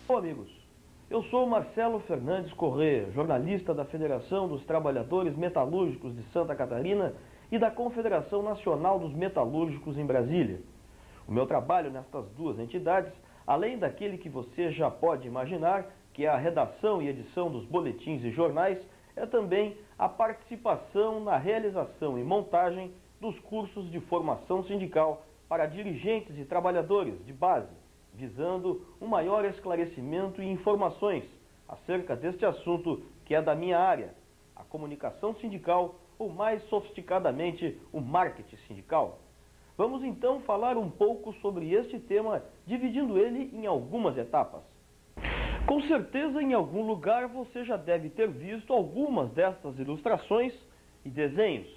Olá, amigos. Eu sou Marcelo Fernandes Corrêa, jornalista da Federação dos Trabalhadores Metalúrgicos de Santa Catarina e da Confederação Nacional dos Metalúrgicos em Brasília. O meu trabalho nestas duas entidades, além daquele que você já pode imaginar, que é a redação e edição dos boletins e jornais, é também a participação na realização e montagem dos cursos de formação sindical para dirigentes e trabalhadores de base, visando um maior esclarecimento e informações acerca deste assunto que é da minha área, a comunicação sindical ou, mais sofisticadamente, o marketing sindical. Vamos então falar um pouco sobre este tema, dividindo ele em algumas etapas. Com certeza, em algum lugar você já deve ter visto algumas destas ilustrações e desenhos.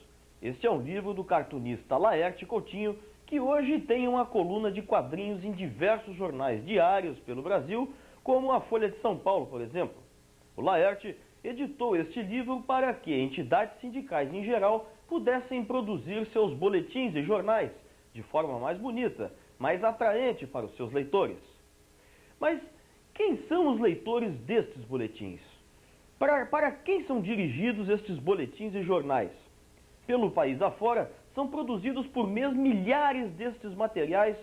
Este é um livro do cartunista Laerte Coutinho, que hoje tem uma coluna de quadrinhos em diversos jornais diários pelo Brasil, como a Folha de São Paulo, por exemplo. O Laerte editou este livro para que entidades sindicais em geral pudessem produzir seus boletins e jornais de forma mais bonita, mais atraente para os seus leitores. Mas quem são os leitores destes boletins? Para quem são dirigidos estes boletins e jornais? Pelo país afora, são produzidos por mês milhares destes materiais,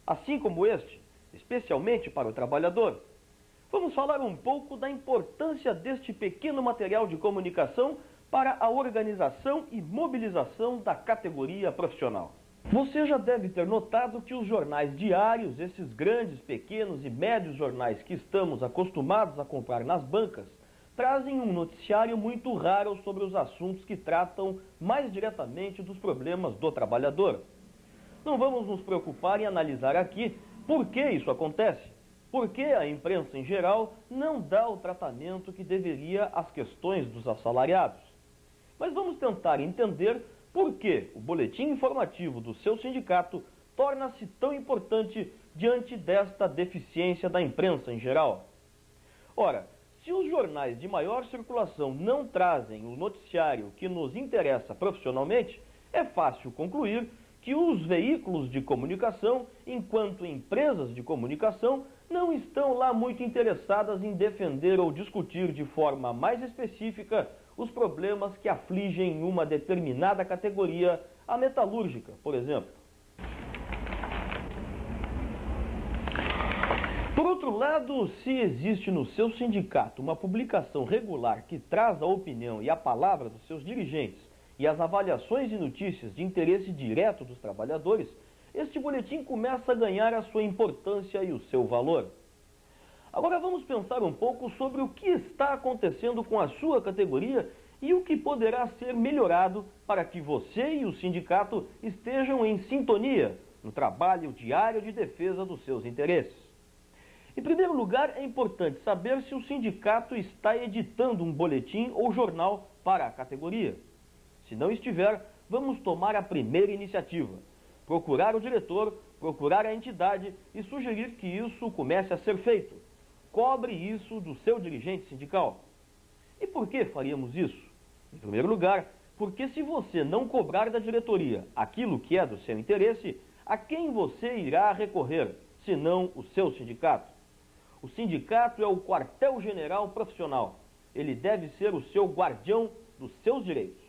assim como este, especialmente para o trabalhador. Vamos falar um pouco da importância deste pequeno material de comunicação para a organização e mobilização da categoria profissional. Você já deve ter notado que os jornais diários, esses grandes, pequenos e médios jornais que estamos acostumados a comprar nas bancas, trazem um noticiário muito raro sobre os assuntos que tratam mais diretamente dos problemas do trabalhador. Não vamos nos preocupar em analisar aqui por que isso acontece, por que a imprensa em geral não dá o tratamento que deveria às questões dos assalariados. Mas vamos tentar entender por que o boletim informativo do seu sindicato torna-se tão importante diante desta deficiência da imprensa em geral. Ora, se os jornais de maior circulação não trazem o noticiário que nos interessa profissionalmente, é fácil concluir que os veículos de comunicação, enquanto empresas de comunicação, não estão lá muito interessadas em defender ou discutir de forma mais específica os problemas que afligem uma determinada categoria, a metalúrgica, por exemplo. Por outro lado, se existe no seu sindicato uma publicação regular que traz a opinião e a palavra dos seus dirigentes e as avaliações e notícias de interesse direto dos trabalhadores, este boletim começa a ganhar a sua importância e o seu valor. Agora vamos pensar um pouco sobre o que está acontecendo com a sua categoria e o que poderá ser melhorado para que você e o sindicato estejam em sintonia no trabalho diário de defesa dos seus interesses. Em primeiro lugar, é importante saber se o sindicato está editando um boletim ou jornal para a categoria. Se não estiver, vamos tomar a primeira iniciativa: procurar o diretor, procurar a entidade e sugerir que isso comece a ser feito. Cobre isso do seu dirigente sindical. E por que faríamos isso? Em primeiro lugar, porque se você não cobrar da diretoria aquilo que é do seu interesse, a quem você irá recorrer, senão o seu sindicato? O sindicato é o quartel-general profissional. Ele deve ser o seu guardião dos seus direitos.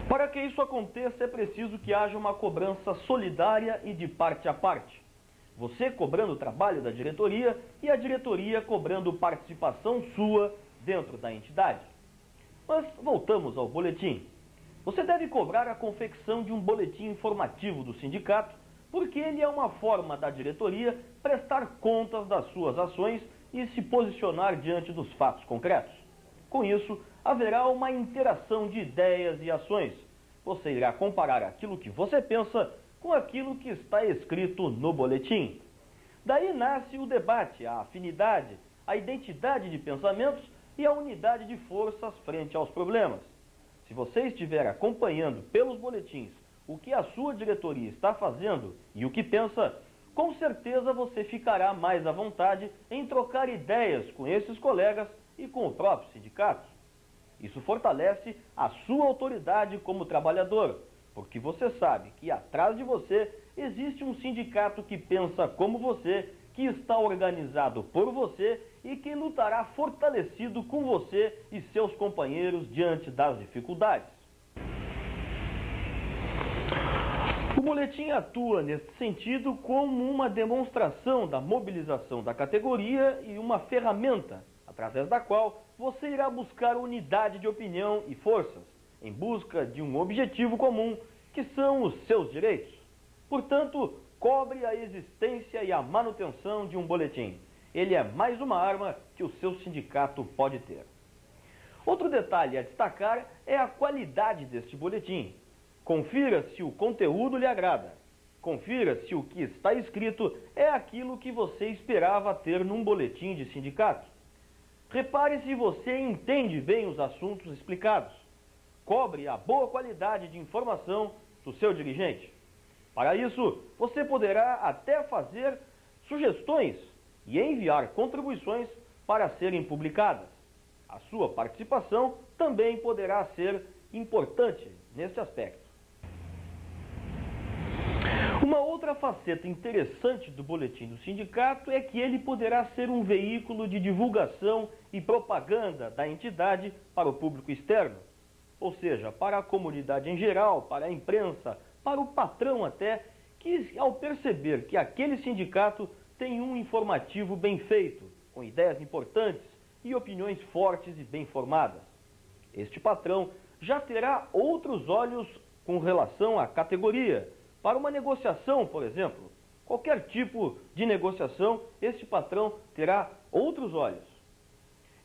Para que isso aconteça, é preciso que haja uma cobrança solidária e de parte a parte. Você cobrando o trabalho da diretoria e a diretoria cobrando participação sua dentro da entidade. Mas voltamos ao boletim. Você deve cobrar a confecção de um boletim informativo do sindicato, porque ele é uma forma da diretoria prestar contas das suas ações e se posicionar diante dos fatos concretos. Com isso, haverá uma interação de ideias e ações. Você irá comparar aquilo que você pensa com aquilo que está escrito no boletim. Daí nasce o debate, a afinidade, a identidade de pensamentos e a unidade de forças frente aos problemas. Se você estiver acompanhando pelos boletins o que a sua diretoria está fazendo e o que pensa, com certeza você ficará mais à vontade em trocar ideias com esses colegas e com o próprio sindicato. Isso fortalece a sua autoridade como trabalhador, porque você sabe que atrás de você existe um sindicato que pensa como você, que está organizado por você e que lutará fortalecido com você e seus companheiros diante das dificuldades. O boletim atua nesse sentido como uma demonstração da mobilização da categoria e uma ferramenta através da qual você irá buscar unidade de opinião e forças em busca de um objetivo comum, que são os seus direitos. Portanto, cobre a existência e a manutenção de um boletim. Ele é mais uma arma que o seu sindicato pode ter. Outro detalhe a destacar é a qualidade deste boletim. Confira se o conteúdo lhe agrada. Confira se o que está escrito é aquilo que você esperava ter num boletim de sindicato. Repare se você entende bem os assuntos explicados. Cobre a boa qualidade de informação do seu dirigente. Para isso, você poderá até fazer sugestões e enviar contribuições para serem publicadas. A sua participação também poderá ser importante nesse aspecto. Uma outra faceta interessante do boletim do sindicato é que ele poderá ser um veículo de divulgação e propaganda da entidade para o público externo, ou seja, para a comunidade em geral, para a imprensa, para o patrão até, que ao perceber que aquele sindicato tem um informativo bem feito, com ideias importantes e opiniões fortes e bem formadas, este patrão já terá outros olhos com relação à categoria. Para uma negociação, por exemplo, qualquer tipo de negociação, este patrão terá outros olhos.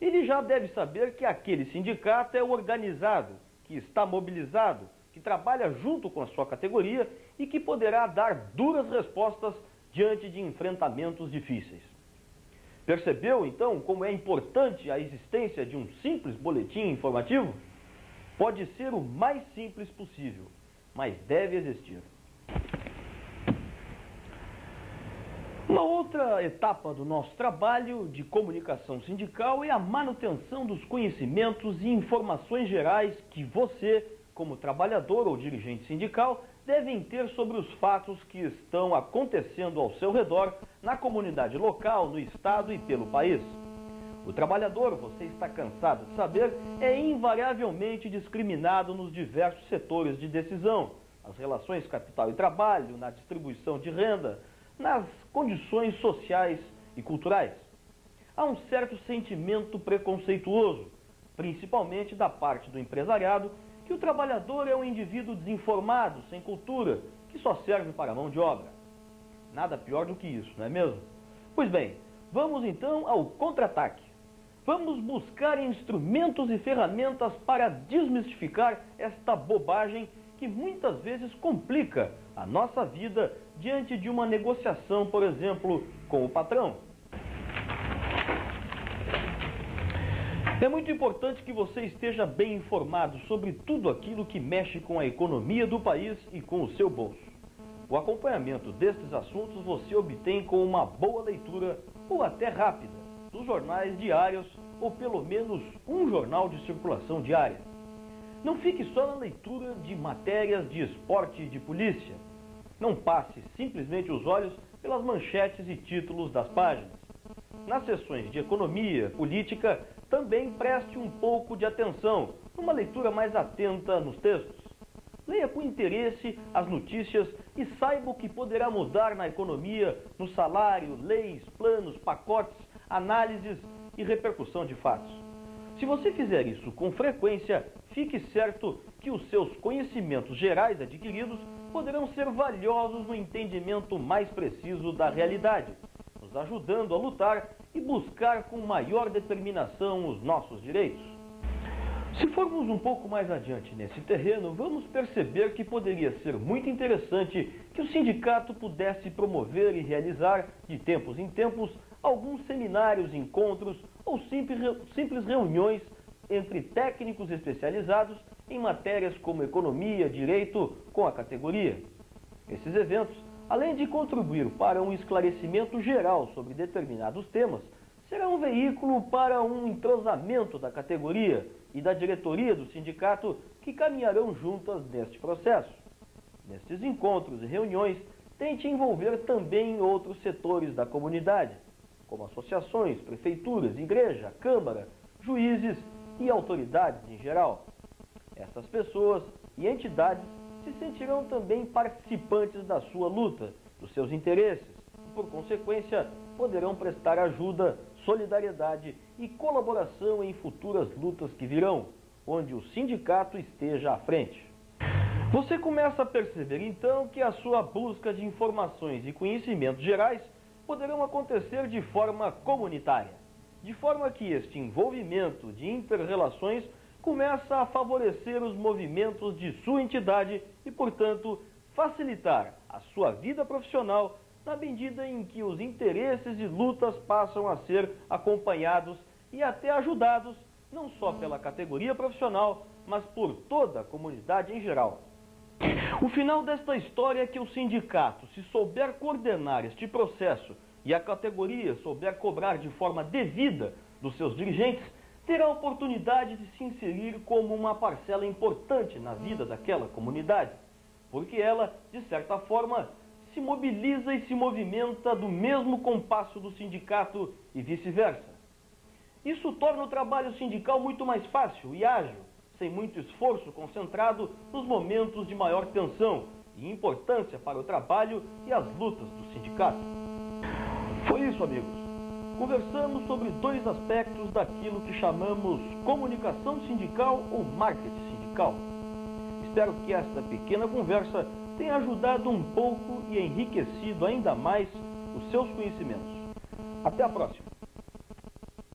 Ele já deve saber que aquele sindicato é organizado, que está mobilizado, que trabalha junto com a sua categoria e que poderá dar duras respostas diante de enfrentamentos difíceis. Percebeu, então, como é importante a existência de um simples boletim informativo? Pode ser o mais simples possível, mas deve existir. Uma outra etapa do nosso trabalho de comunicação sindical é a manutenção dos conhecimentos e informações gerais que você, como trabalhador ou dirigente sindical, devem ter sobre os fatos que estão acontecendo ao seu redor, na comunidade local, no estado e pelo país. O trabalhador, você está cansado de saber, é invariavelmente discriminado nos diversos setores de decisão, nas relações capital e trabalho, na distribuição de renda, nas condições sociais e culturais. Há um certo sentimento preconceituoso, principalmente da parte do empresariado, que o trabalhador é um indivíduo desinformado, sem cultura, que só serve para a mão de obra. Nada pior do que isso, não é mesmo? Pois bem, vamos então ao contra-ataque. Vamos buscar instrumentos e ferramentas para desmistificar esta bobagem que muitas vezes complica a nossa vida diante de uma negociação, por exemplo, com o patrão. É muito importante que você esteja bem informado sobre tudo aquilo que mexe com a economia do país e com o seu bolso. O acompanhamento destes assuntos você obtém com uma boa leitura, ou até rápida, dos jornais diários, ou pelo menos um jornal de circulação diária. Não fique só na leitura de matérias de esporte e de polícia. Não passe simplesmente os olhos pelas manchetes e títulos das páginas. Nas sessões de economia, política, também preste um pouco de atenção, numa leitura mais atenta nos textos. Leia com interesse as notícias e saiba o que poderá mudar na economia, no salário, leis, planos, pacotes, análises e repercussão de fatos. Se você fizer isso com frequência, fique certo que os seus conhecimentos gerais adquiridos poderão ser valiosos no entendimento mais preciso da realidade, nos ajudando a lutar e buscar com maior determinação os nossos direitos. Se formos um pouco mais adiante nesse terreno, vamos perceber que poderia ser muito interessante que o sindicato pudesse promover e realizar, de tempos em tempos, alguns seminários, encontros ou simples reuniões entre técnicos especializados em matérias como economia, direito, com a categoria. Esses eventos, além de contribuir para um esclarecimento geral sobre determinados temas, será um veículo para um entrosamento da categoria e da diretoria do sindicato que caminharão juntas neste processo. Nestes encontros e reuniões, tente envolver também outros setores da comunidade, como associações, prefeituras, igreja, câmara, juízes e autoridades em geral. Essas pessoas e entidades se sentirão também participantes da sua luta, dos seus interesses, e, por consequência, poderão prestar ajuda, solidariedade e colaboração em futuras lutas que virão, onde o sindicato esteja à frente. Você começa a perceber então que a sua busca de informações e conhecimentos gerais poderão acontecer de forma comunitária, de forma que este envolvimento de inter-relações começa a favorecer os movimentos de sua entidade e, portanto, facilitar a sua vida profissional na medida em que os interesses e lutas passam a ser acompanhados e até ajudados, não só pela categoria profissional, mas por toda a comunidade em geral. O final desta história é que o sindicato, se souber coordenar este processo e a categoria souber cobrar de forma devida dos seus dirigentes, terá a oportunidade de se inserir como uma parcela importante na vida daquela comunidade, porque ela, de certa forma, se mobiliza e se movimenta do mesmo compasso do sindicato e vice-versa. Isso torna o trabalho sindical muito mais fácil e ágil, sem muito esforço concentrado nos momentos de maior tensão e importância para o trabalho e as lutas do sindicato. Foi isso, amigos. Conversamos sobre dois aspectos daquilo que chamamos comunicação sindical ou marketing sindical. Espero que esta pequena conversa tenha ajudado um pouco e enriquecido ainda mais os seus conhecimentos. Até a próxima!